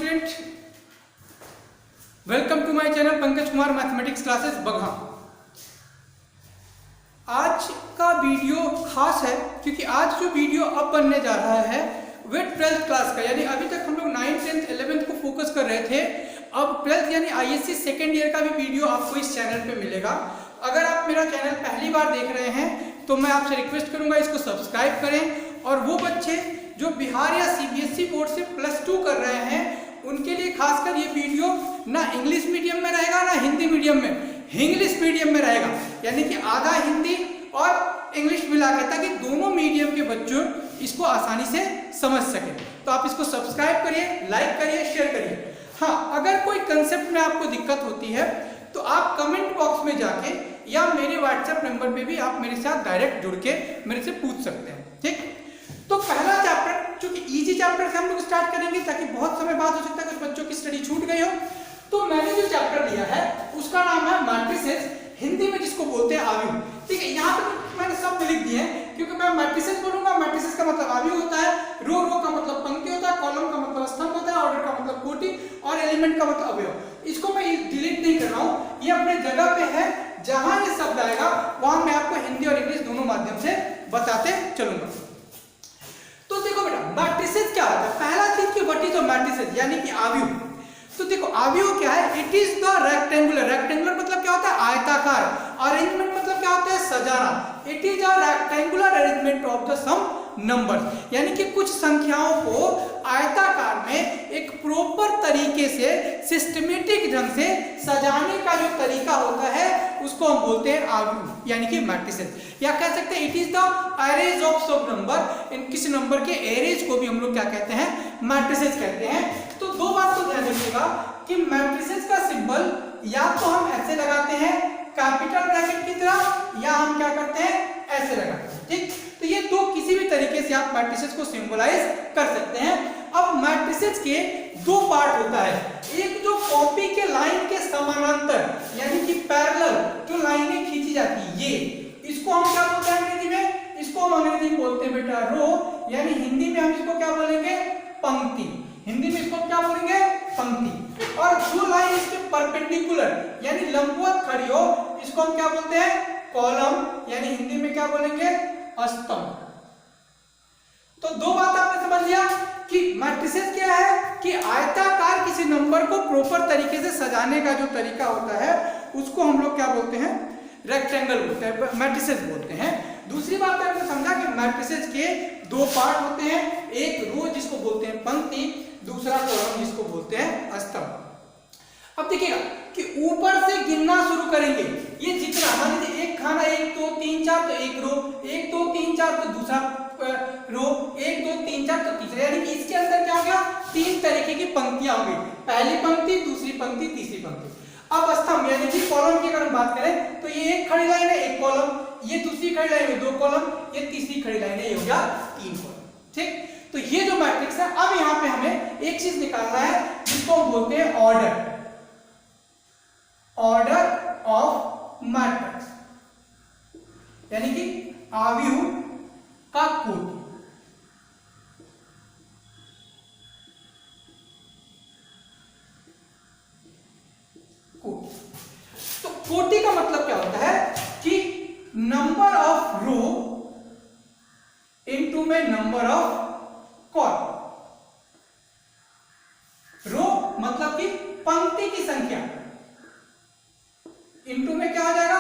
Student, welcome to my channel Pankaj Kumar mathematics classes Bagaha. आज का video खास है क्योंकि आज जो वीडियो अब बनने जा रहा है वह 12th क्लास का, यानी अभी तक हम लोग 9th 10th 11th को फोकस कर रहे थे। अब 12th यानी आईएससी सेकेंड ईयर का भी वीडियो आपको इस चैनल पे मिलेगा। अगर आप मेरा चैनल पहली बार देख रहे हैं तो मैं आपसे रिक्वेस्ट करूंगा इसको सब्सक्राइब करें, और वो बच्चे जो बिहार या सीबीएसई बोर्ड से +2 कर रहे हैं उनके लिए खासकर ये वीडियो ना इंग्लिश मीडियम में रहेगा ना हिंदी मीडियम में, इंग्लिश मीडियम में रहेगा, यानी कि आधा हिंदी और इंग्लिश मिला के, ताकि दोनों मीडियम के बच्चों इसको आसानी से समझ सकें। तो आप इसको सब्सक्राइब करिए, लाइक करिए, शेयर करिए। हाँ, अगर कोई कंसेप्ट में आपको दिक्कत होती है तो आप कमेंट बॉक्स में जाके या मेरे व्हाट्सएप नंबर पे भी आप मेरे साथ डायरेक्ट जुड़ के मेरे से पूछ सकते हैं। ठीक, तो पहला चैप्टर, चूंकि इजी चैप्टर से हम लोग स्टार्ट करेंगे ताकि बहुत समय बाद हो सकता है कुछ बच्चों की स्टडी छूट गई हो। तो मैंने जो चैप्टर लिया है उसका नाम है मैट्रिसेस, हिंदी में जिसको बोलते हैं आव्यूह। ठीक है, यहाँ पे मैंने सब लिख दिए हैं क्योंकि मैं मैट्रिसेस बोलूंगा। मैट्रिसेस का मतलब आव्यूह होता है, रो का मतलब पंक्ति होता है, कॉलम का मतलब स्तंभ होता है, ऑर्डर का मतलब कोटि, और एलिमेंट का मतलब अवयव। इसको मैं डिलीट नहीं कर रहा हूँ, ये अपने जगह पे है। जहां ये शब्द आएगा वहां मैं आपको हिंदी और इंग्लिश दोनों माध्यम से बताते चलूंगा। तो देखो बेटा, मैट्रिसेस क्या होता है? पहला चीज कि व्हाट इज द मैट्रिसेस, यानी कि आव्यूह। तो देखो आव्यूह क्या है? It is the rectangular, rectangular मतलब क्या होता है? आयताकार। अरेंजमेंट मतलब क्या होता है? सजाना। It is a rectangular arrangement of the some numbers, यानी कि कुछ संख्याओं को आयताकार में एक प्रॉपर तरीके से, सिस्टमेटिक ढंग से सजाने का जो तरीका होता है उसको हम बोलते हैं आव्यूह, यानी कि मैट्रिसेस। या कह सकते हैं it is the arrays of सब नंबर, इन किसी नंबर के एरेज को भी हम लोग क्या कहते हैं? मैट्रिसेस कहते हैं। तो दो बात को ध्यान रखिएगा कि मैट्रिसेस का सिंबल या तो हम ऐसे लगाते हैं कैपिटल ब्रैकेट की तरह, या हम क्या करते हैं? ऐसे लगाते हैं। ठीक, तो ये दो किसी भी तरीके से आप मैट्रिसेस को सिंबलाइज कर सकते हैं। अब मैट्रिसेस के दो पार्ट होता है, एक जो कॉपी के लाइन के समानांतर, यानी कि पैरेलल जो लाइनें खींची जाती है, ये इसको हम क्या बोलते हैं अंग्रेजी में? इसको हम अंग्रेजी में बोलते हैं बेटा रो, यानी हिंदी में हम इसको क्या बोलेंगे? पंक्ति। हिंदी में इसको क्या बोलेंगे? पंक्ति। और जो लाइन इसके परपेंडिकुलर यानी लंबवत खड़ी हो इसको हम क्या बोलते हैं? कॉलम, यानी हिंदी में क्या बोलेंगे? स्तंभ। तो दो बात आपने समझ लिया कि मैट्रिसेस क्या है कि आयताकार किसी नंबर को प्रॉपर तरीके से सजाने का जो तरीका होता है उसको हम लोग क्या बोलते हैं? रेक्टेंगल बोलते हैं, मैट्रिसेस बोलते हैं। दूसरी बात आपने समझा कि मैट्रिसेस के दो पार्ट होते हैं, एक रो जिसको बोलते हैं पंक्ति, दूसरा कॉलम जिसको बोलते हैं स्तंभ। अब देखिएगा कि ऊपर से गिनना शुरू करेंगे, ये जितना मान लीजिए एक खाना 1 2 3 4 तो एक रो, 1 2 3 4 तो दूसरा रो, 1 2 3 4 तो तीसरा, यानी कि इसके अंदर क्या हो गया? 3 तरीके की पंक्तियां होंगी, पहली पंक्ति, दूसरी पंक्ति, तीसरी पंक्ति। अब स्तंभ यानी कि कॉलम की अगर हम बात करें तो ये एक खड़ी लाइन है, एक कॉलम, ये दूसरी खड़ी लाइन है, 2 कॉलम, ये तीसरी खड़ी लाइन है, ये हो गया 3 कॉलम। ठीक, तो ये जो मैट्रिक्स है, अब यहाँ पे हमें एक चीज निकालना है जिसको हम बोलते हैं ऑर्डर, ऑर्डर ऑफ मैट्रिक्स, यानी कि आव्यूह का कोटि। तो कोटि का मतलब क्या होता है कि नंबर ऑफ रो इनटू में नंबर ऑफ कॉलम। रो मतलब कि पंक्ति की संख्या, इनटू में क्या हो जाएगा?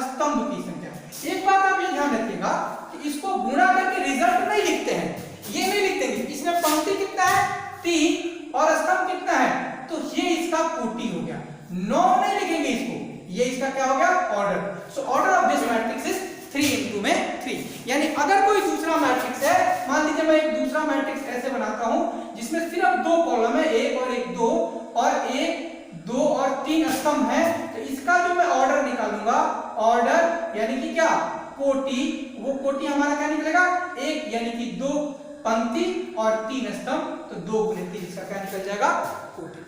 स्तंभ की संख्या। एक बात आप ये ध्यान रखिएगा कि इसको गुणा करके रिजल्ट नहीं लिखते हैं, ये नहीं लिखते हैं। इसमें पंक्ति कितना है? 3, और स्तंभ कितना है? तो ये इसका कोटि हो गया। 9 नहीं लिखेंगे इसको, ये इसका क्या हो गया? Order. So order of this matrix is 3 into में 3। यानी अगर कोई दूसरा मैट्रिक्स है, मान लीजिए मैं एक दूसरा मैट्रिक्स ऐसे बनाता हूं जिसमें सिर्फ 2 कॉलम है, 1 और 1 2, और 1 2 और 3 स्तंभ है, तो इसका जो मैं ऑर्डर निकालूंगा, ऑर्डर यानी कि क्या? कोटि। वो कोटि हमारा क्या निकलेगा? 1 यानी कि 2 पंक्ति और 3 स्तंभ, तो 2 गुणे 3 इसका क्या निकल जाएगा? कोटि।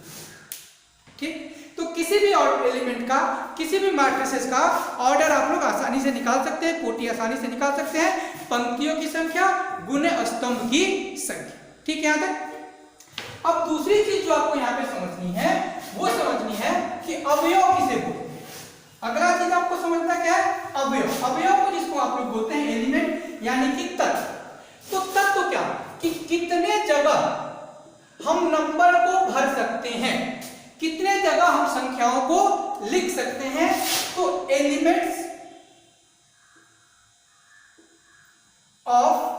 ठीक, तो किसी भी एलिमेंट का, किसी भी मैट्रिसेस का ऑर्डर आप लोग आसानी से निकाल सकते हैं, कोटि आसानी से निकाल सकते हैं, पंक्तियों की संख्या गुणे स्तंभ की संख्या। ठीक है, यहां तक अब दूसरी चीज जो आपको यहाँ पे समझनी है वो समझनी है कि अवयव किसे बोलते हैं। अगला चीज आपको समझना क्या है, अवयव। अवयव को जिसको आप लोग बोलते हैं एलिमेंट यानी कि तत्व। तो तत्व क्या कि कितने जगह हम नंबर को भर सकते हैं, कितने जगह हम संख्याओं को लिख सकते हैं। तो elements of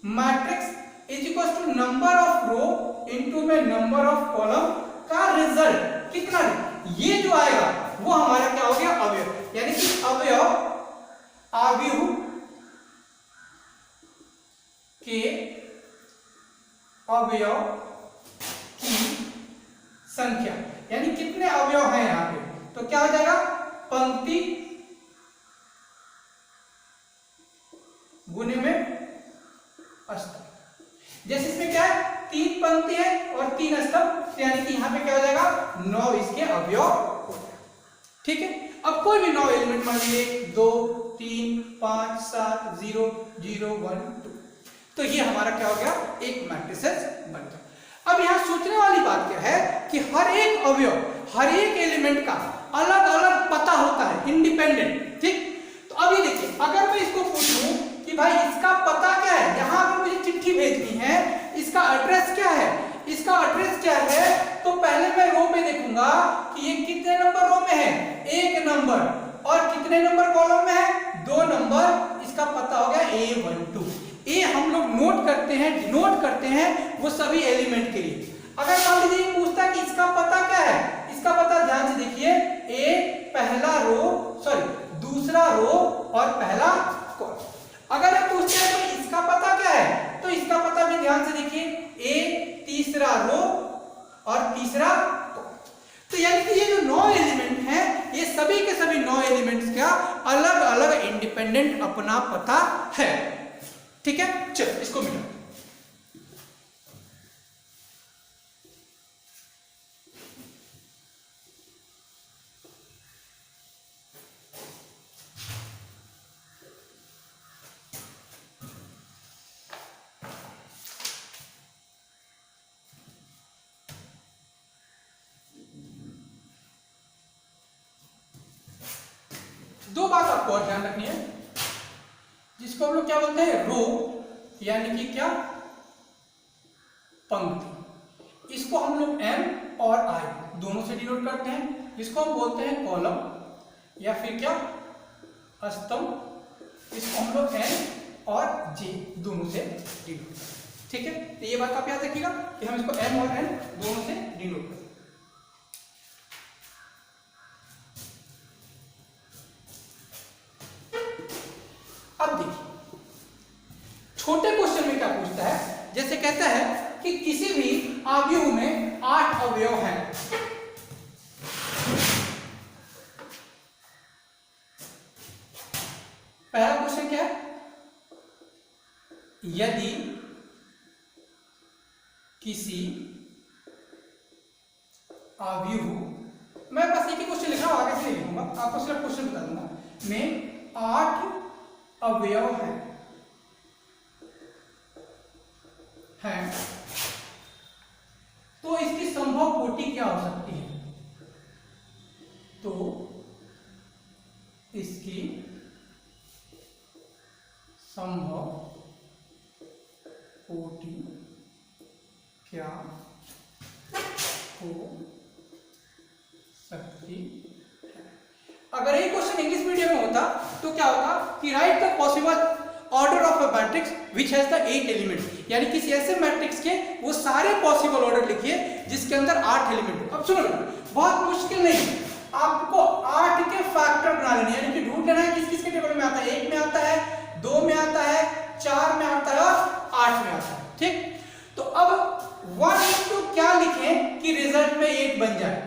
matrix is equal to number of row into में नंबर ऑफ कॉलम का रिजल्ट कितना है, ये जो आएगा वो हमारा क्या हो गया, अवयव। यानी कि अवयव के अवयव की संख्या, यानी कितने अवयव हैं यहां पे, तो क्या हो जाएगा, पंक्ति गुने में अस्तंभ। जैसे इसमें क्या है, 3 पंक्ति है और 3 स्तंभ, यानी कि यहां पे क्या हो जाएगा, 9 इसके अवयव हो गए। ठीक है, अब कोई भी 9 एलिमेंट मान लीजिए 2 3 5 7 0 0 1 2, तो ये हमारा क्या हो गया, एक मैट्रिसेस बन गया। अब यहां सोचने वाली बात क्या है कि हर एक अवयव, हर एक एलिमेंट का अलग अलग पता होता है, इंडिपेंडेंट। ठीक, तो अब ये देखिए, अगर मैं इसको पूछूं कि भाई इसका पता क्या है, यहां पर मुझे चिट्ठी भेजनी है, इसका एड्रेस क्या है, इसका एड्रेस क्या है, तो पहले मैं रो में देखूंगा कि ये कितने नंबर रो में है, 1 नंबर, और कितने नंबर कॉलम में है, 2 नंबर, इसका पता हो गया A12। ए हम लोग नोट करते हैं, डिनोट करते हैं वो सभी एलिमेंट के लिए। अगर मान लीजिए पूछता है कि इसका पता क्या है, इसका पता ध्यान से देखिए, ए पहला रो, सॉरी दूसरा रो और पहला कॉलम। अगर हम पूछते हैं तो इसका पता क्या है, तो इसका पता भी ध्यान से देखिए, ए तीसरा रो और तीसरा कॉलम। तो यानी कि ये जो 9 एलिमेंट हैं, ये सभी के सभी 9 एलिमेंट्स का अलग अलग इंडिपेंडेंट अपना पता है। ठीक है, चलो इसको मिला। दो बात आपको और ध्यान रखनी है, जिसको हम लोग क्या बोलते हैं, रो यानी कि क्या, पंक्ति। इसको हम लोग m और i दोनों से डिनोट करते हैं। इसको हम बोलते हैं कॉलम या फिर क्या, स्तंभ। इसको हम लोग n और j दोनों से डिनोट करते हैं। ठीक है, तो ये बात आप याद रखिएगा कि हम इसको m और n दोनों से डिनोट करते हैं। अब देखिए, छोटे क्वेश्चन में क्या पूछता है, जैसे कहता है कि किसी भी अवयव में 8 अवयव हैं। पहला क्वेश्चन क्या है, यदि किसी अवयव, मैं बस एक ही क्वेश्चन लिख रहा हूं, आगे से नहीं लिखूंगा, आपको सिर्फ क्वेश्चन बता दूंगा, में 8 अवयव हैं, तो इसकी संभव कोटि क्या हो सकती है, तो इसकी संभव कोटि क्या हो सकती है। अगर ये क्वेश्चन इंग्लिश मीडियम में होता तो क्या होगा कि right the possible order of a matrix which has the 8 element, यानी किसी ऐसे मैट्रिक्स के वो सारे पॉसिबल ऑर्डर लिखिए जिसके अंदर 8 एलिमेंट हो। अब सुनो, बहुत मुश्किल नहीं, आपको 8 के फैक्टर बना लेने, यानी कि ढूंढ लेना है किस किस के टेबल में आता है, 1 में आता है, 2 में आता है, 4 में आता है और 8 में आता है। ठीक, तो अब 1 इंटू क्या लिखें कि रिजल्ट में 8 बन जाए,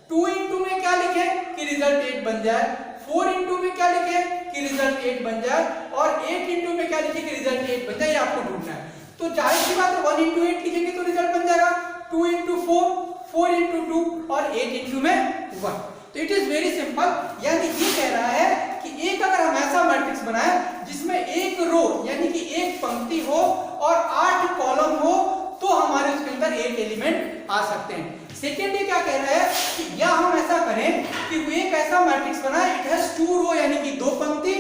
2 इंटू में क्या लिखें कि रिजल्ट 8 बन जाए, 4 इंटू में क्या लिखें कि रिजल्ट 8 बन जाए, और 8 इंटू में क्या लिखें कि रिजल्ट 8 बन जाए, ये आपको ढूंढना है। तो जाहिर सी बात है 1 इंटू 8 लिखेंगे तो रिजल्ट बन जाएगा, 2 इंटू 4, 4 इंटू 2 और 8 इंटू में 1। तो इट इज वेरी सिंपल, यानी ये कह रहा है कि एक अगर हम ऐसा मैट्रिक्स बनाए जिसमें एक रो यानी कि एक पंक्ति हो और 8 कॉलम हो, तो हमारे उसके अंदर 8 एलिमेंट आ सकते हैं। सेकेंड ये क्या कह रहा है कि या हम ऐसा करें कि वो एक ऐसा मैट्रिक्स बनाए, इट हैज 2 रो यानी कि 2 पंक्ति,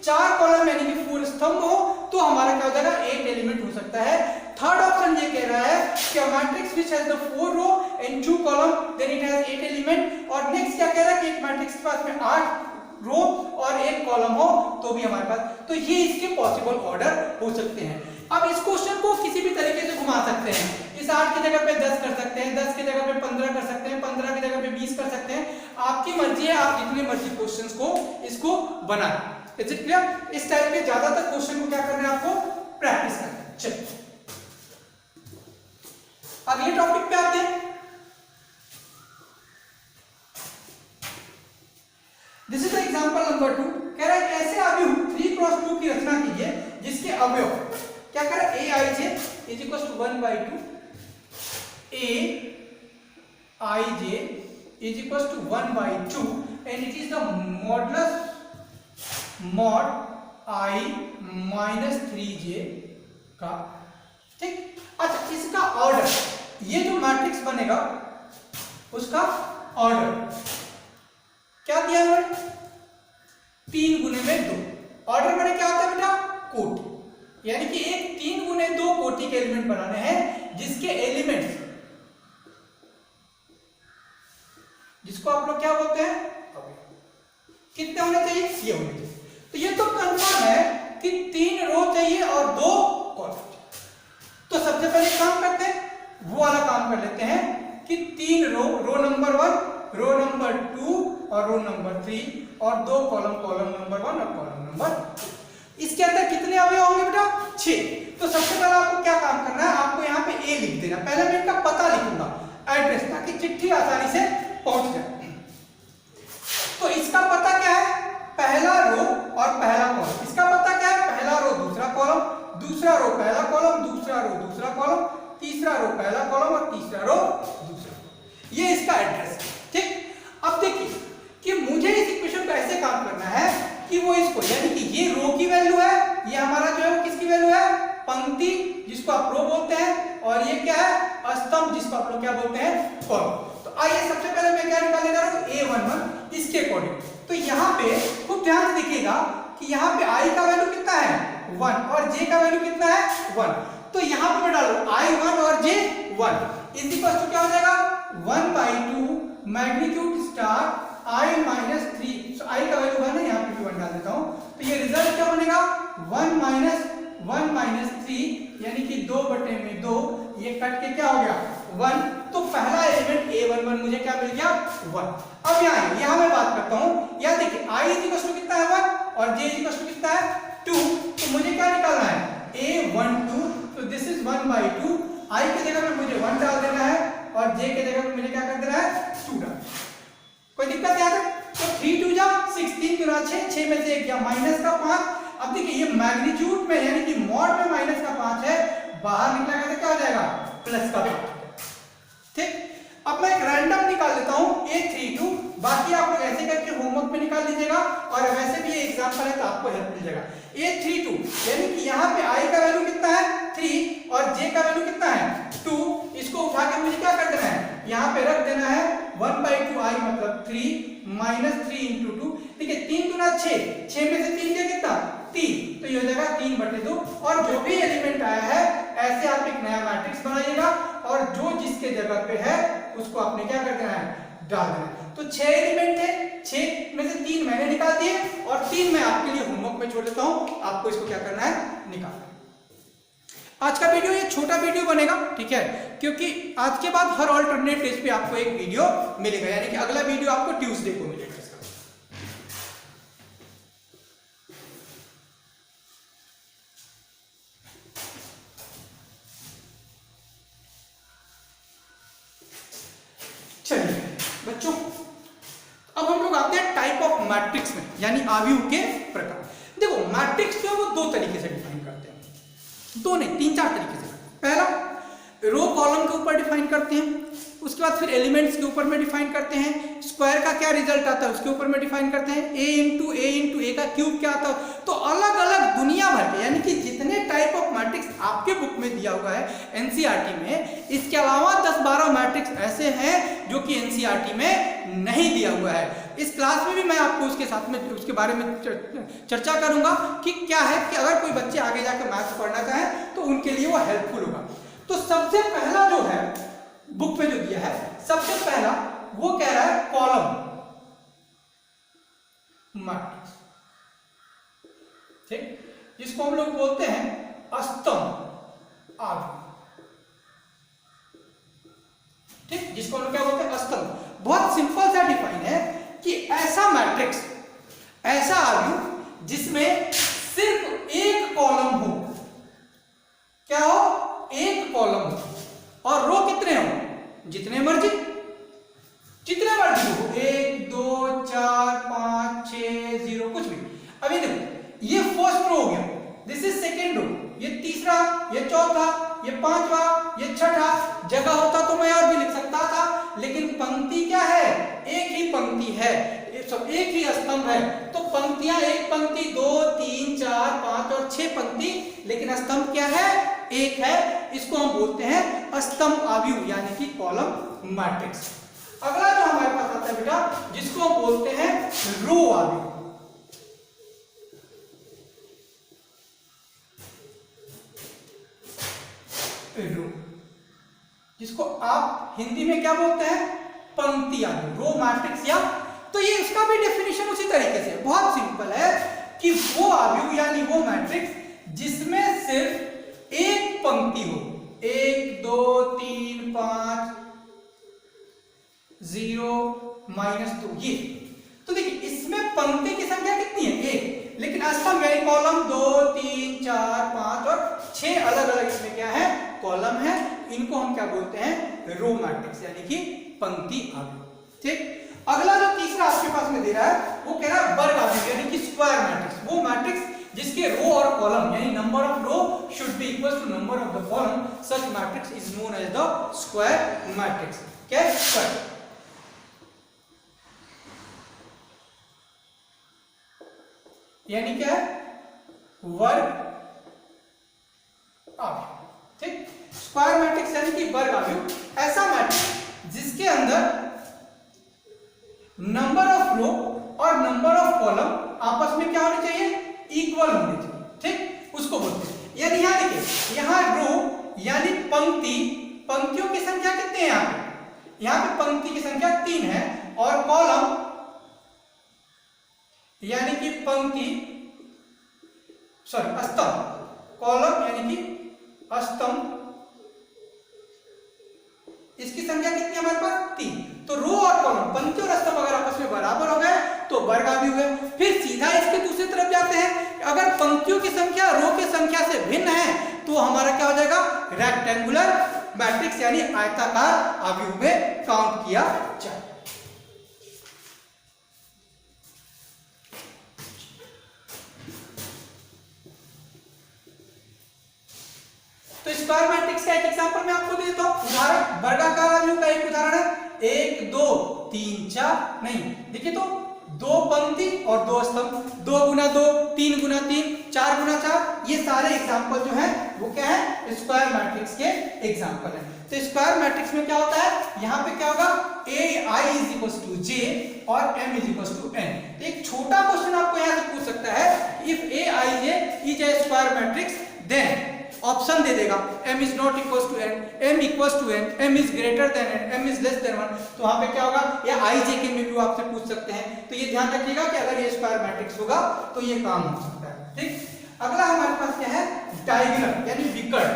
4 कॉलम यानी कि 4 स्तंभ हो, तो हमारा क्या हो जाएगा 8 एलिमेंट हो सकता है। थर्ड ऑप्शन ये कह रहा है कि a matrix which has the 4 row and 2 column then it has 8 element। और नेक्स्ट क्या कह रहा है कि एक मैट्रिक्स के पास में 8 रो और 1 कॉलम हो तो भी हमारे पास, तो ये इसके पॉसिबल ऑर्डर हो सकते हैं। अब इस क्वेश्चन को किसी भी तरीके से घुमा सकते हैं, इस 8 की जगह पे 10 कर सकते हैं, 10 की जगह पे 15 कर सकते हैं, 15 की जगह पे 20 कर सकते हैं, आपकी मर्जी है, आप जितने मर्जी क्वेश्चंस को इसको बनाएं। Is it clear? इस टाइप के ज्यादातर क्वेश्चन को क्या करना है आपको प्रैक्टिस करना है। चलिए अगले टॉपिक पे आते हैं। This is example number 2। कह रहा है ऐसे अवयव 3x2 की रचना कीजिए जिसके अवयव क्या कह रहा है aij is equals to 1/2, aij is equals to 1/2 and it is the modulus mod I minus 3j का। ठीक, अच्छा इसका ऑर्डर, ये जो मैट्रिक्स बनेगा उसका ऑर्डर क्या दिया है 3 गुने में 2। ऑर्डर मैंने क्या होता है बेटा कोटि, यानी कि एक 3 गुने 2 कोटि के एलिमेंट बनाने हैं जिसके एलिमेंट्स, जिसको आप लोग क्या बोलते हैं कितने होने चाहिए, ये होने चाहिए। तो ये तो कंफर्म है कि 3 रो चाहिए और 2 कॉलम। तो सबसे पहले काम करते हैं, वो वाला काम कर लेते हैं कि 3 रो नंबर 1, रो नंबर 2 और रो नंबर 3 और 2 कॉलम, कॉलम नंबर 1 और कॉलम नंबर 2। इसके अंदर कितने अवयव होंगे बेटा 6। तो सबसे पहले आपको क्या काम करना है, आपको यहाँ पे ए लिख देना। पहले मैं इनका पता लिखूंगा, एड्रेस, ताकि चिट्ठी आसानी से पहुंच जाए। तो इसका पता क्या है, पहला रो और पहला कॉलम। इसका पता क्या है, पहला रो दूसरा कॉलम, दूसरा रो पहला कॉलम, दूसरा रो दूसरा कॉलम, तीसरा रो पहला कॉलम और तीसरा रो दूसरा। ये इसका एड्रेस है। ठीक, अब देखिए कि मुझे इस इक्वेशन को ऐसे काम करना है कि वो इसको, यानी कि ये रो की वैल्यू है, ये हमारा जो है वो किसकी वैल्यू है, पंक्ति जिसको आप रो बोलते हैं, और ये क्या है स्तंभ जिसको आप लोग क्या बोलते हैं कॉलम। तो आइए सबसे पहले मैं क्या निकालने जा रहा हूं a11 इसके अकॉर्डिंग। तो यहाँ पे खूब ध्यान से देखिएगा कि यहाँ पे i का वैल्यू कितना है 1 और j का वैल्यू कितना है 1। तो यहाँ पे मैं डालू i1 और j 1 इज इक्वल टू क्या हो जाएगा 1/2 magnitude star i minus 3। So i का वैल्यू 1 है, यहाँ पे 1 डाल देता हूँ। तो ये रिजल्ट क्या बनेगा 1 माइनस 3 यानी कि 2/2, ये कट के क्या हो गया 1। तो पहला एलिमेंट a11 मुझे क्या मिल गया 1। अब यहाँ मैं बात करता हूँ, यहाँ देखिए i इज इक्वल टू कितना है 1 और j इज इक्वल टू कितना है 2। तो मुझे क्या निकालना है a12। तो दिस इज 1/2, i की जगह पे मुझे 1 डाल देना है और j की जगह पे मुझे क्या कर देना है 2 डाल। कोई दिक्कत याद है? तो 3 2 जा 6, 3 2 6, 6 में से 1 गया माइनस का 5। अब देखिए ये मैग्नीट्यूड में यानी कि मॉड में माइनस का 5 है, बाहर निकलेगा तो क्या हो जाएगा प्लस का 5। ठीक, अब मैं एक रैंडम निकाल लेता हूं a32, बाकी आप लोग ऐसे करके होमवर्क में निकाल लीजिएगा और वैसे भी ये एग्जांपल है तो आपको हेल्प मिल जाएगा। a32 यानी कि यहाँ पे i का वैल्यू कितना है 3 और j का वैल्यू कितना है 2। इसको उठा के मुझे क्या कर देना है, यहाँ पे रख देना है 1/2 i मतलब 3 माइनस 3 इंटू 2। ठीक है, 3 गुना 6, 6 में से 3 गया कितना 3, तो ये हो जाएगा 3/2। और जो भी एलिमेंट आया है ऐसे आप एक नया मैट्रिक्स बनाइएगा और जो जिसके जगह पे है उसको आपने क्या कर देना है डाल देना है। तो 6 एलिमेंट है, 6 में से 3 मैंने निकाल दिए और 3 मैं आपके लिए होमवर्क में छोड़ देता हूं, आपको इसको क्या करना है निकालना है। आज का वीडियो ये छोटा वीडियो बनेगा, ठीक है, क्योंकि आज के बाद हर ऑल्टरनेट डेज पे आपको एक वीडियो मिलेगा, यानी कि अगला वीडियो आपको ट्यूसडे को मिलेगा। चलिए बच्चों, अब हम लोग आते हैं टाइप ऑफ मैट्रिक्स में, यानी आव्यूह के प्रकार। देखो मैट्रिक्स जो है वो 2 तरीके से डिफाइन करते हैं, 2 नहीं 3 4 तरीके से। पहला रो कॉलम के ऊपर डिफाइन करते हैं, उसके बाद फिर एलिमेंट्स के ऊपर में डिफाइन करते हैं, स्क्वायर का क्या रिजल्ट आता है उसके ऊपर में डिफाइन करते हैं, ए इंटू ए का क्यूब क्या आता है। तो अलग अलग दुनिया भर के यानी कि जितने टाइप ऑफ मैट्रिक्स आपके बुक में दिया हुआ है एनसीईआरटी में, इसके अलावा 10-12 मैट्रिक्स ऐसे हैं जो कि एनसीईआरटी में नहीं दिया हुआ है। इस क्लास में भी मैं आपको उसके साथ में उसके बारे में चर्चा करूंगा कि क्या है कि अगर कोई बच्चे आगे जाकर मैथ्स पढ़ना चाहें तो उनके लिए वो हेल्पफुल होगा। तो सबसे पहला जो है बुक में जो दिया है, सबसे पहला वो कह रहा है कॉलम मैट्रिक्स, ठीक, जिसको हम लोग बोलते हैं स्तंभ आदि, ठीक, जिसको हम लोग क्या बोलते हैं स्तंभ। बहुत सिंपल सा डिफाइन है कि ऐसा मैट्रिक्स, ऐसा आव्यूह जिसमें सिर्फ एक कॉलम हो, क्या हो, एक कॉलम हो, और रो कितने हो, जितने मर्जी हो, 1 2 4 5 6 0 कुछ भी। अभी देखो ये फर्स्ट रो हो गया, दिस इज सेकेंड रो, ये तीसरा, ये चौथा, ये पांचवा, ये छठा। जगह होता तो मैं और भी लिख सकता था, लेकिन पंक्ति क्या है, एक ही पंक्ति है, सब एक ही स्तंभ है। तो पंक्तियां, एक पंक्ति 2 3 4 5 और 6 पंक्ति, लेकिन स्तंभ क्या है, एक है। इसको हम बोलते हैं स्तंभ आव्यूह यानी कि कॉलम मैट्रिक्स। अगला जो हमारे पास आता है बेटा, जिसको हम बोलते हैं रो आव्यूह। रो, जिसको आप हिंदी में क्या बोलते हैं, पंक्ति आव्यूह, रो मैट्रिक्स। या तो ये इसका भी डेफिनेशन उसी तरीके से बहुत सिंपल है कि वो आव्यूह यानी वो मैट्रिक्स जिसमें सिर्फ एक पंक्ति हो, 1 2 3 5 0 -2 ये। तो देखिए इसमें पंक्ति की संख्या कितनी है, एक, लेकिन स्तंभ यानी कॉलम 2 3 4 5 और 6 अलग अलग इसमें क्या है, कॉलम है। इनको हम क्या बोलते हैं, रो मैट्रिक्स यानी कि पंक्ति आव्यूह, ठीक। अगला जो तीसरा आपके पास में दे रहा है वो कह रहा है वर्ग आव्यूह यानी कि स्क्वायर मैट्रिक्स, वो मैट्रिक्स जिसके रो और कॉलम यानी number of row should be equal to number of the column, such matrix is known as the square matrix. क्या है स्क्वायर, यानी क्या है, वर्ग आव्यूह, ठीक। स्क्वायर मैट्रिक्स यानी कि वर्ग आव्यूह ऐसा मैट्रिक्स जिसके अंदर नंबर ऑफ रो और नंबर ऑफ कॉलम आपस में क्या होने चाहिए, इक्वल होने चाहिए, ठीक, उसको बोलते हैं। यानी यहां देखिए, यहां रो यानी पंक्ति, पंक्तियों की संख्या कितनी है, यहां पे पंक्ति की संख्या 3 है, और कॉलम यानी कि पंक्ति, सॉरी स्तंभ, कॉलम यानी कि स्तंभ, इसकी संख्या कितनी है हमारे पास, 3। तो रो और कॉलम, पंक्ति और स्तंभ अगर आपस में बराबर हो गए तो वर्ग आव्यूह है। फिर सीधा इसके दूसरी तरफ जाते हैं, अगर पंक्तियों की संख्या रो की संख्या से भिन्न है तो हमारा क्या हो जाएगा, रेक्टेंगुलर मैट्रिक्स यानी आयताकार आव्यूह में काउंट किया जाए। तो स्क्वायर मैट्रिक्स का एक एग्जांपल मैं आपको देता हूं, उदाहरण वर्गाकार आव्यूह का एक उदाहरण है, 1 2 3 4, नहीं देखिए तो 2 पंक्ति और 2 स्तंभ, 2 गुना 2 3 गुना 3 4 गुना 4, ये सारे एग्जांपल जो हैं वो क्या है, स्क्वायर मैट्रिक्स के एग्जांपल हैं। तो स्क्वायर मैट्रिक्स में क्या होता है, यहाँ पे क्या होगा, ai = j और m = n। एक छोटा क्वेश्चन आपको यहाँ से पूछ सकता है, if aij is a square matrix then option दे देगा, m is not equals to n, m equals to n, m is greater than n, m is less than 1। तो वहां पे क्या होगा, या i j के में भी आपसे पूछ सकते हैं। तो ये ध्यान रखिएगा कि अगर ये स्क्वायर मैट्रिक्स होगा तो ये काम हो सकता है, ठीक। अगला हमारे पास क्या है, डायगोनल यानी विकर्ण।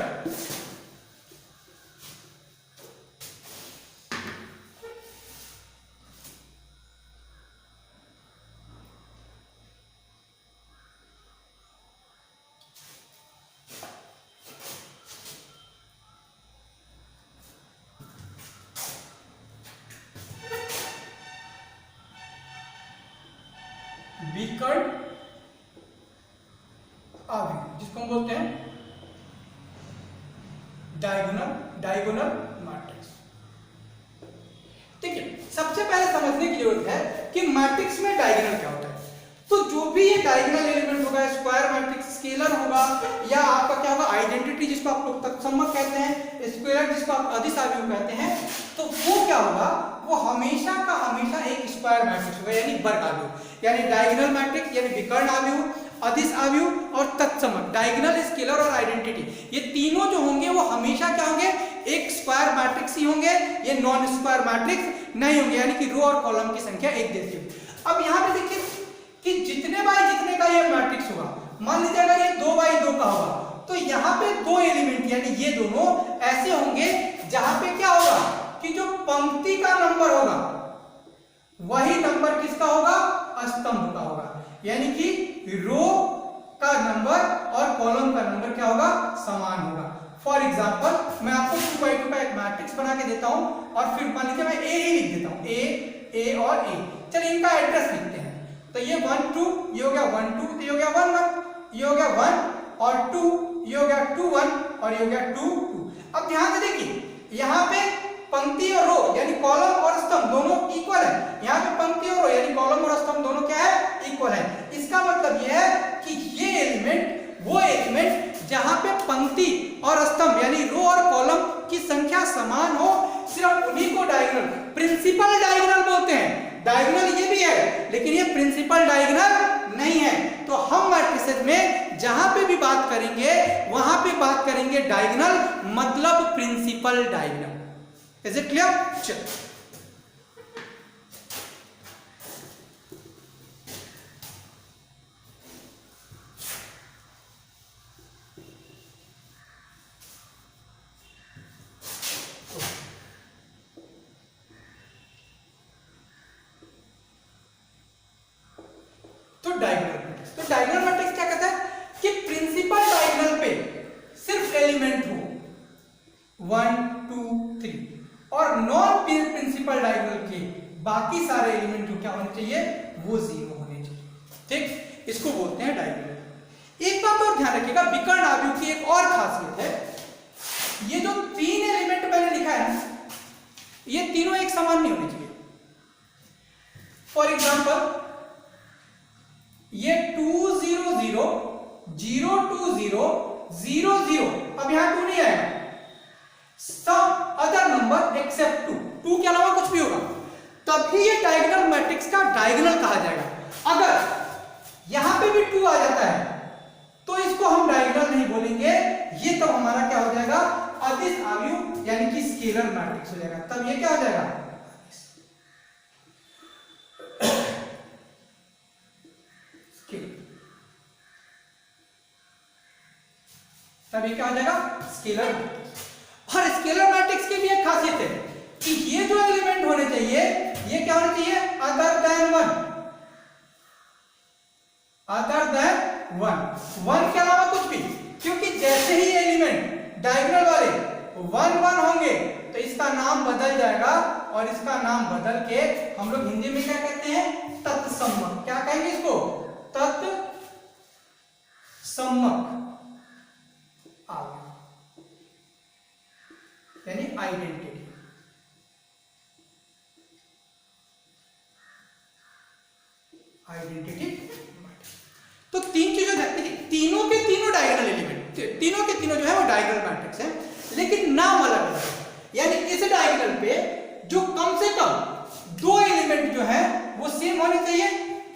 विकर्ण आव्यूह जिसको हम बोलते हैं डायगोनल मैट्रिक्स। सबसे पहले समझने की जरूरत है कि मैट्रिक्स में डायगोनल क्या होता है। तो जो भी ये डायगोनल एलिमेंट होगा, स्क्वायर मैट्रिक्स, स्केलर होगा, या आपका क्या होगा आइडेंटिटी जिसको आप लोग तत्समक कहते हैं, स्क्वायर जिसको आप अदिश अवयव कहते हैं, तो वो क्या होगा, वो हमेशा का हमेशा एक स्क्वायर मैट्रिक्स होगा यानी वर्ग अवयव, यानी डायगोनल मैट्रिक्स यानी विकर्ण अवयव, अदिश अवयव और तत्समक, डायगोनल, स्केलर और आइडेंटिटी, ये तीनों जो होंगे वो हमेशा क्या होंगे, एक स्क्वायर मैट्रिक्स ही होंगे, ये नॉन स्क्वायर मैट्रिक्स नहीं होंगे, यानी कि रो और कॉलम की संख्या एक जैसी होगी। अब यहाँ पे देखिए कि जितने बाई जितने का ये मैट्रिक्स होगा, मान लीजिए अगर ये 2 बाई 2 का होगा, तो यहाँ पे दो एलिमेंट यानी ये दोनों ऐसे होंगे जहां पे क्या होगा कि जो पंक्ति का नंबर होगा वही नंबर किसका होगा, स्तंभ का होगा, यानी कि रो का नंबर और कॉलम का नंबर क्या होगा, समान होगा। फॉर एग्जांपल मैं आपको 2 बाई 2 का एक मैट्रिक्स बना के देता हूं और फिर मान लीजिए मैं ए ही लिख देता हूं, ए और ए। चलिए इनका एड्रेस लिखते हैं, तो ये 1 2, ये हो गया 1 2, ये हो गया 1 1, ये हो गया 1 और 2, ये हो गया 2 1 और ये हो गया 2 2। अब ध्यान से देखिए यहाँ पे पंक्ति और रो यानी कॉलम और स्तंभ दोनों इक्वल है, यहाँ पे पंक्ति और रो यानी कॉलम और स्तंभ दोनों क्या है, इक्वल है। इसका मतलब यह है कि ये एलिमेंट वो एलिमेंट जहां पे पंक्ति और स्तंभ यानी रो और कॉलम की संख्या समान हो, सिर्फ उन्हीं को डायगोनल, प्रिंसिपल डायगोनल बोलते हैं। डायगोनल ये भी है लेकिन ये प्रिंसिपल डायगोनल नहीं है। तो हम मैट्रिसेस में जहां पे भी बात करेंगे वहां पे बात करेंगे डायगोनल, मतलब principal diagonal. Is it clear? चलो तो डायगोनल मैट्रिक्स क्या कहता है कि प्रिंसिपल डायगोनल पे सिर्फ एलिमेंट हो 1 2 3 और नॉन प्रिंसिपल डायगोनल के बाकी सारे एलिमेंट जो क्या होने चाहिए, वो 0 होने चाहिए। ठीक, इसको बोलते हैं डायगोनल। एक बात और ध्यान रखिएगा, विकर्ण अवयव की एक और खासियत है, ये जो 3 एलिमेंट मैंने लिखा है ना, ये तीनों एक समान नहीं होने चाहिए। फॉर एग्जाम्पल ये 2 0 0 0 2 0 0 0, अब यहां 2 नहीं आएगा, सम अदर नंबर एक्सेप्ट 2 के अलावा कुछ भी होगा, तभी ये डायगोनल मैट्रिक्स का डायगोनल कहा जाएगा। अगर यहां पे भी 2 आ जाता है तो इसको हम डायगोनल नहीं बोलेंगे, ये तब हमारा क्या हो जाएगा, अदिश अवयव यानी कि स्केलर मैट्रिक्स हो जाएगा। तब ये क्या हो जाएगा, तब ये क्या हो जाएगा, स्केलर मैट्रिक्स। और स्केलर मैट्रिक्स की भी एक खासियत है कि ये जो एलिमेंट होने चाहिए ये क्या होने चाहिए, अदर देन 1, अदर देन 1 के अलावा कुछ भी, क्योंकि जैसे ही एलिमेंट डायगोनल वाले 1 1 होंगे तो इसका नाम बदल जाएगा और इसका नाम बदल के हम लोग हिंदी में क्या कहते हैं, तत्समक। क्या कहेंगे इसको, तत्समक यानी आइडेंटिटी। आइडेंटिटी तो 3 चीजें देखिए, तीनों के तीनों डायगोनल एलिमेंट, तीनों के तीनों जो है वो डायगोनल मैट्रिक्स है, लेकिन नाम अलग अलग है। यानी इस डायगोनल पे जो कम से कम 2 एलिमेंट जो है वो सेम होने चाहिए,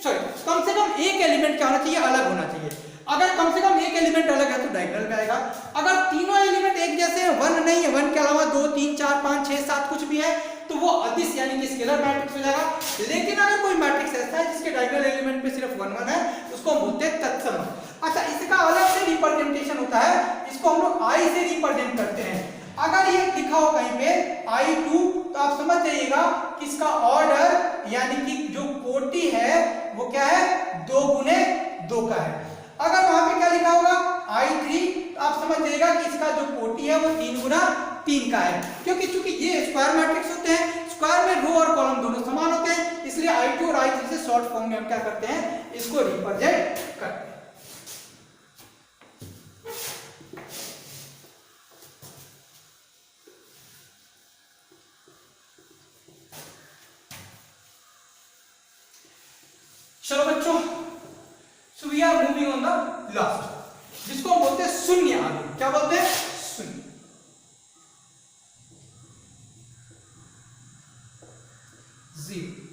सॉरी कम से कम एक एलिमेंट क्या होना चाहिए, अलग होना चाहिए। अगर कम से कम एक एलिमेंट अलग है तो डायगोनल में आएगा। अगर तीनों एलिमेंट एक जैसे हैं, 1 नहीं है, 1 के अलावा 2 3 4 5 6 7 कुछ भी है, तो वो अदिश यानी कि स्केलर मैट्रिक्स हो जाएगा। लेकिन अगर कोई मैट्रिक्स ऐसा है जिसके डायगोनल एलिमेंट पे सिर्फ 1 1 है, उसको हम बोलते हैं तत्समक। अच्छा, इसका अलग से रिप्रेजेंटेशन होता है, इसको हम लोग आई से रिप्रेजेंट करते हैं। अगर ये लिखा हो कहीं पे I2 तो आप समझ जाइएगा कि इसका ऑर्डर यानी कि जो कोटि है वो क्या है, 2 गुने 2 का है। अगर वहां पे क्या लिखा होगा I3 तो आप समझ जाइएगा कि इसका जो कोटि है वो 3 गुना 3 का है, क्योंकि चूंकि ये स्क्वायर मैट्रिक्स होते हैं, स्क्वायर में रो और कॉलम दोनों समान होते हैं, इसलिए I2 और I3 से शॉर्ट फॉर्म में हम क्या करते हैं, इसको रिप्रेजेंट करते हैं। चलो बच्चों, so we are moving on the last, जिसको हम बोलते हैं शून्य आगे। क्या बोलते हैं? शून्य। जीरो।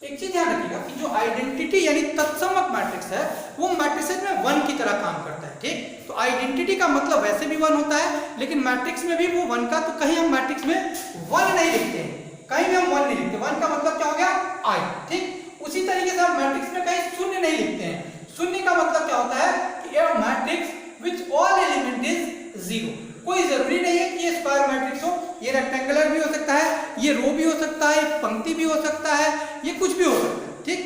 एक चीज ध्यान रखिएगा कि जो आइडेंटिटी यानी तत्समक मैट्रिक्स है वो मैट्रिसेस में 1 की तरह काम करता है, ठीक। तो आइडेंटिटी का मतलब वैसे भी 1 होता है, लेकिन मैट्रिक्स में भी वो 1 का, तो कहीं हम मैट्रिक्स में 1 नहीं लिखते हैं, कहीं भी हम 1 नहीं लिखते। 1 का मतलब क्या हो गया? आई, ठीक। उसी तरीके से हम मैट्रिक्स में कहीं शून्य नहीं लिखते हैं। शून्य का मतलब क्या होता है कि A matrix which all element is zero. कोई जरूरी नहीं है कि ये स्क्वायर मैट्रिक्स हो, ये रेक्टेंगुलर भी हो सकता है, ये रो भी हो सकता है, पंक्ति भी हो सकता है, ये कुछ भी हो सकता है, ठीक।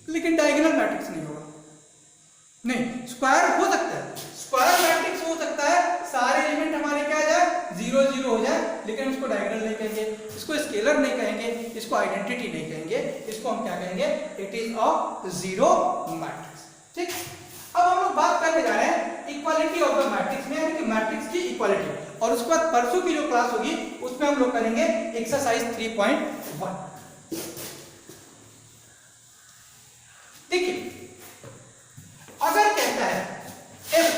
लेकिन डायगोनल मैट्रिक्स नहीं होगा। नहीं, स्क्वायर हो सकता है, स्क्वायर मैट्रिक्स हो सकता है, सारे एलिमेंट हमारे क्या आ जाए? 0 0 हो जाए, लेकिन इसको डायगोनल नहीं कहेंगे, इसको स्केलर नहीं कहेंगे, इसको आइडेंटिटी नहीं कहेंगे, इसको हम क्या कहेंगे? It is a zero matrix, ठीक। अब हम लोग बात करने जा रहे हैं इक्वालिटी ऑफ द मैट्रिक्स में, यानी कि मैट्रिक्स की इक्वालिटी, और उसके बाद परसों की जो क्लास होगी उसमें हम लोग करेंगे एक्सरसाइज 3.1। देखिए, अगर कहता है if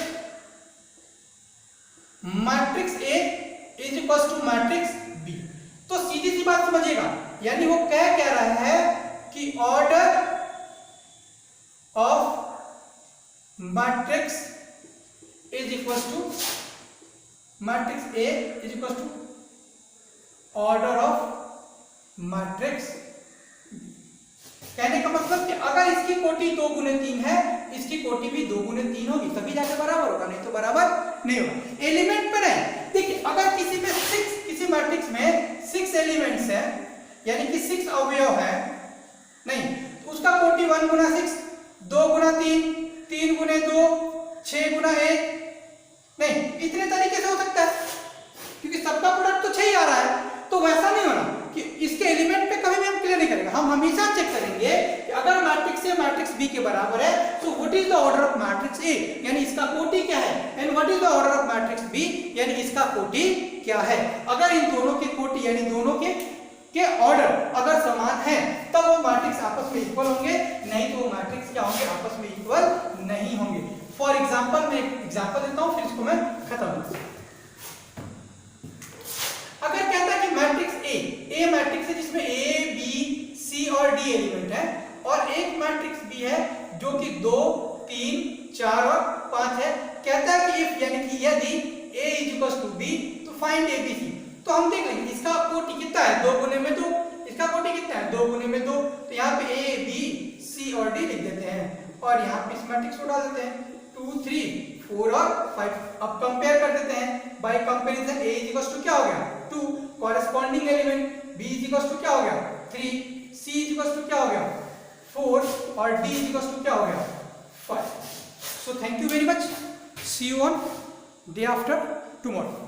matrix A is equal to matrix B, तो सीधी सी बात समझिएगा, यानी वो कह रहा है कि order of matrix is equal to matrix A is equal to order of matrix. कहने का मतलब कि अगर इसकी कोटि 2 गुने 3 है, इसकी कोटि भी 2 गुने 3 होगी, तभी जाके बराबर होगा, नहीं तो बराबर नहीं होगा। एलिमेंट पर है, देखिए अगर किसी मैट्रिक्स में 6 एलिमेंट्स है, यानी कि 6 अवयव है, नहीं तो उसका कोटि 1 गुना 6, 2 गुना 3, 3 गुने 2, 6 गुना 1, नहीं इतने तरीके से हो सकता है, क्योंकि सबका प्रोडक्ट तो 6 ही आ रहा है। तो वैसा नहीं होना कि इसके एलिमेंट पे कभी भी हम क्लियर नहीं करेंगे, हम हमेशा चेक करेंगे कि अगर मैट्रिक्स A मैट्रिक्स B के बराबर है तो what is the order of matrix A, यानी इसका कोटि क्या है, and what is the order of matrix B, यानी इसका कोटि क्या है। अगर इन दोनों के कोटि यानी दोनों के ऑर्डर अगर समान है तब वो मैट्रिक्स आपस में इक्वल होंगे, नहीं तो वो मैट्रिक्स क्या होंगे? आपस में इक्वल नहीं होंगे। फॉर एग्जांपल, मैं एक एग्जांपल देता हूं, फिर इसको मैं खत्म करता हूं। अगर कहता है कि मैट्रिक्स A मैट्रिक्स है जिसमें A, B, C और D एलिमेंट है, और एक मैट्रिक्स B है जो कि 2, 3, 4 और 5 है। कहता है कि if यानी कि यदि A is equal to B तो फाइंड ABC। तो हम देख लेंगे इसका कोटि कितना है? 2 गुने में 2। इसका कोटि कितना है? 2 गुने में 2। तो यहाँ पे A, B, C और D लिख देते हैं, और यहाँ पे इस मैट्रिक्स को डाल देते हैं 2, 3, 4 और 5। अब कंपेयर कर देते हैं, by comparison A is equal to क्या हो गया? 2, corresponding element B is equal to क्या हो गया? 3, C इज इक्वल टू क्या हो गया? 4 और D इज इक्वल टू क्या हो गया? 5। So thank you very much, see you on day after tomorrow.